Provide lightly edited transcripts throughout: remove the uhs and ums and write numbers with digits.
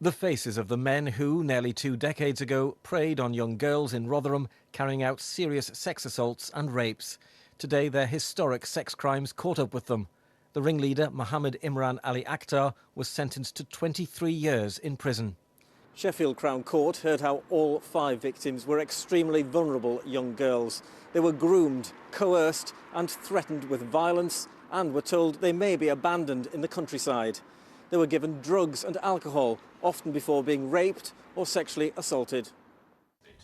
The faces of the men who, nearly 2 decades ago, preyed on young girls in Rotherham, carrying out serious sex assaults and rapes. Today, their historic sex crimes caught up with them. The ringleader, Mohammed Imran Ali Akhtar, was sentenced to 23 years in prison. Sheffield Crown Court heard how all 5 victims were extremely vulnerable young girls. They were groomed, coerced and threatened with violence, and were told they may be abandoned in the countryside. They were given drugs and alcohol, often before being raped or sexually assaulted.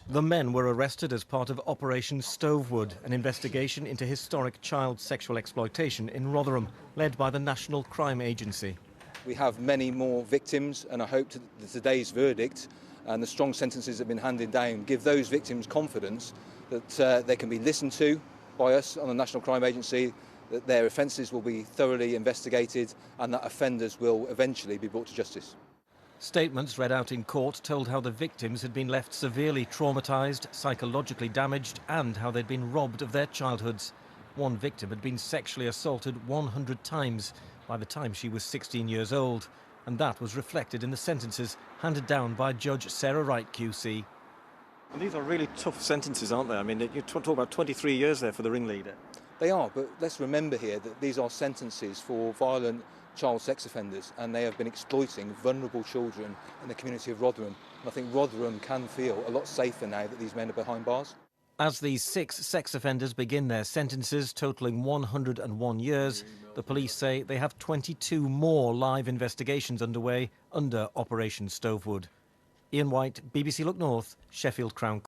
The men were arrested as part of Operation Stovewood, an investigation into historic child sexual exploitation in Rotherham, led by the National Crime Agency. We have many more victims, and I hope that today's verdict and the strong sentences that have been handed down give those victims confidence that they can be listened to by us on the National Crime Agency, that their offences will be thoroughly investigated and that offenders will eventually be brought to justice. Statements read out in court told how the victims had been left severely traumatised, psychologically damaged, and how they'd been robbed of their childhoods. One victim had been sexually assaulted 100 times by the time she was 16 years old, and that was reflected in the sentences handed down by Judge Sarah Wright QC. And these are really tough sentences, aren't they? I mean, you talk about 23 years there for the ringleader. They are, but let's remember here that these are sentences for violent child sex offenders, and they have been exploiting vulnerable children in the community of Rotherham. And I think Rotherham can feel a lot safer now that these men are behind bars. As these 6 sex offenders begin their sentences, totalling 101 years, the police say they have 22 more live investigations underway under Operation Stovewood. Ian White, BBC Look North, Sheffield Crown Court.